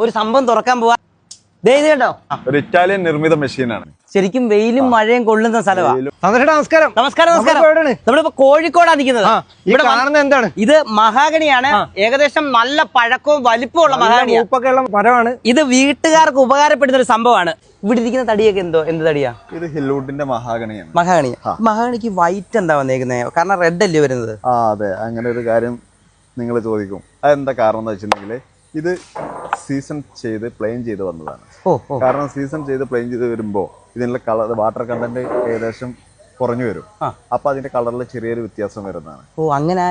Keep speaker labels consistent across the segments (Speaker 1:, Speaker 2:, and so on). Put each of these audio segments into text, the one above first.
Speaker 1: ഒരു സംഭവം തുറക്കാൻ പോവാ. ദേ ഇത് കേട്ടോ,
Speaker 2: ഒരു ഇറ്റാലിയൻ നിർമ്മിത മെഷീനാണ്.
Speaker 1: ശരിക്കും വെയിലും മഴയും കൊള്ളുന്ന സ്ഥലമാണ്.
Speaker 3: നമസ്കാരം.
Speaker 1: നമസ്കാരം. നമ്മളിപ്പോ കോഴിക്കോടാണ് നിൽക്കുന്നത്.
Speaker 3: ഇവിടെ കാണുന്നത് എന്താണ്?
Speaker 1: ഇത് മഹാഗണിയാണ്. ഏകദേശം നല്ല പഴക്കവും വലിപ്പമുള്ള മഹാഗണിയാണ്.
Speaker 3: മരമാണ്.
Speaker 1: ഇത് വീട്ടുകാർക്ക് ഉപകാരപ്പെടുന്ന ഒരു സംഭവമാണ്. ഇവിടെ ഇരിക്കുന്ന തടിയൊക്കെ എന്ത് തടിയാ?
Speaker 2: ഇത് ഹിൽവുഡിന്റെ മഹാഗണിയാണ്.
Speaker 1: മഹാഗണി. മഹാഗണിക്ക് വൈറ്റ് എന്താ വന്നേക്കുന്നത്? കാരണം റെഡ് അല്ലേ വരുന്നത്?
Speaker 2: അതെ, അങ്ങനെ ഒരു കാര്യം നിങ്ങൾ ചോദിക്കും. അതെന്താ കാരണം എന്ന് വെച്ചിട്ടുണ്ടെങ്കിൽ ഇത് സീസൺ ചെയ്ത് പ്ലെയിൻ ചെയ്ത് വന്നതാണ്. കാരണം സീസൺ ചെയ്ത് പ്ലെയിൻ ചെയ്ത് വരുമ്പോൾ ഇതിനുള്ള കളർ വാട്ടർ കണ്ടന്റ് ഏകദേശം കുറഞ്ഞു വരും. അപ്പൊ അതിന്റെ കളറിൽ ചെറിയൊരു വ്യത്യാസം വരുന്നതാണ്.
Speaker 1: അങ്ങനെ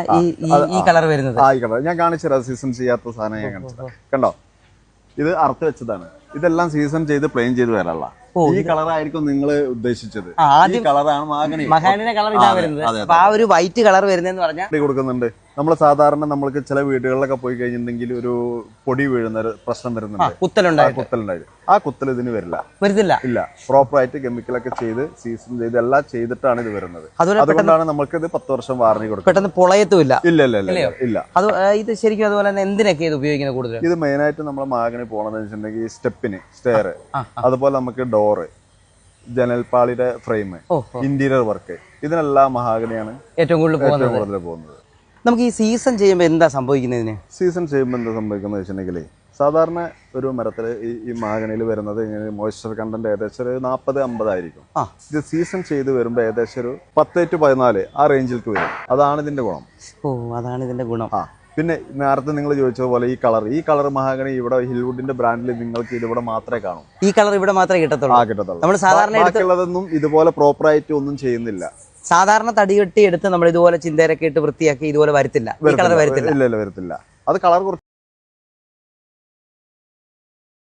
Speaker 1: ഈ കളർ വരുന്നത്.
Speaker 2: ഈ കളർ ഞാൻ കാണിച്ചുതരാം. സീസൺ ചെയ്യാത്ത സാധനം ഞാൻ കാണിച്ചു. കണ്ടോ, ഇത് അറുത്ത് വെച്ചതാണ്. ഇതെല്ലാം സീസൺ ചെയ്ത് പ്ലെയിൻ ചെയ്ത് വരാനുള്ള ഈ കളറായിരിക്കും നിങ്ങൾ ഉദ്ദേശിച്ചത്. ഈ കളറാണ്
Speaker 1: മഹാഗണിയുടെ കളർ ഇതാ വരുന്നത്. അപ്പൊ ആ ഒരു വൈറ്റ് കളർ വരുന്നതെന്ന് പറഞ്ഞാൽ
Speaker 2: കൊടുക്കുന്നുണ്ട്. നമ്മൾ സാധാരണ നമ്മൾക്ക് ചില വീടുകളിലൊക്കെ പോയി കഴിഞ്ഞിട്ടുണ്ടെങ്കിൽ ഒരു പൊടി വീഴുന്ന ഒരു പ്രശ്നം വരുന്നുണ്ട്. കുത്തലുണ്ടായിട്ട് ആ കുത്തൽ ഇതിന് വരുന്നില്ല. ഇല്ല, പ്രോപ്പർ ആയിട്ട് കെമിക്കലൊക്കെ ചെയ്ത് സീസൺ ചെയ്ത് എല്ലാം ചെയ്തിട്ടാണ് ഇത് വരുന്നത്. അതുകൊണ്ടാണ് നമുക്ക് ഇത് 10 വർഷം വാറണ്ടി കൊടുക്കുന്നത്.
Speaker 1: പെട്ടെന്ന് പൊളയത്തുമില്ല.
Speaker 2: ഇല്ല.
Speaker 1: അത് ഇത് ശരിക്കും അതുപോലെ തന്നെ എന്തിനൊക്കെ ഇത് ഉപയോഗിക്കുന്നത് കൂടുതൽ?
Speaker 2: ഇത് മെയിൻ ആയിട്ട് നമ്മൾ മഹാഗണി പോകണമെന്ന് വെച്ചിട്ടുണ്ടെങ്കിൽ സ്റ്റെപ്പിന്, സ്റ്റെയർ, അതുപോലെ നമുക്ക് ഡോറ്, ജനൽപ്പാളിയുടെ ഫ്രെയിം, ഇന്റീരിയർ വർക്ക്, ഇതിനെല്ലാം മഹാഗണിയാണ് ഏറ്റവും കൂടുതൽ പോകുന്നത്.
Speaker 1: നമുക്ക് ഈ സീസൺ ചെയ്യുമ്പോൾ എന്താ സംഭവിക്കുന്നതിന്?
Speaker 2: സീസൺ ചെയ്യുമ്പോൾ എന്താ സംഭവിക്കുന്നത് വെച്ചിട്ടുണ്ടെങ്കിൽ സാധാരണ ഒരു മരത്തിൽ ഈ മഹാഗണിയിൽ വരുന്നത് മോയ്സ്ചർ കണ്ടന്റ് ഏകദേശം ഒരു 40-50 ആയിരിക്കും. ഇത് സീസൺ ചെയ്ത് വരുമ്പോൾ ഏകദേശം ഒരു 10 to 14 ആ റേഞ്ചിലേക്ക് വരും. അതാണ് ഇതിന്റെ ഗുണം.
Speaker 1: അതാണ് ഇതിന്റെ ഗുണം.
Speaker 2: പിന്നെ നേരത്തെ നിങ്ങൾ ചോദിച്ചതുപോലെ ഈ കളർ മഹാഗണി ഇവിടെ ഹിൽവുഡിന്റെ ബ്രാൻഡിൽ നിങ്ങൾക്ക് ഇതിവിടെ മാത്രമേ കാണൂ.
Speaker 1: ഈ കളർ ഇവിടെ മാത്രമേ കിട്ടത്തുള്ളൂ. നമ്മൾ സാധാരണ
Speaker 2: ബാക്കിയുള്ളതൊന്നും ഇതുപോലെ പ്രോപ്പർ ആയിട്ട് ഒന്നും ചെയ്യുന്നില്ല.
Speaker 1: സാധാരണ തടി കെട്ടി എടുത്ത് നമ്മൾ ഇതുപോലെ ചിന്തരൊക്കെ ഇട്ട് വൃത്തിയാക്കി ഇതുപോലെ വരത്തില്ല. ഈ കളർ വരത്തില്ല.
Speaker 2: ഇല്ല, വരത്തില്ല. അത് കളർ കുറച്ച്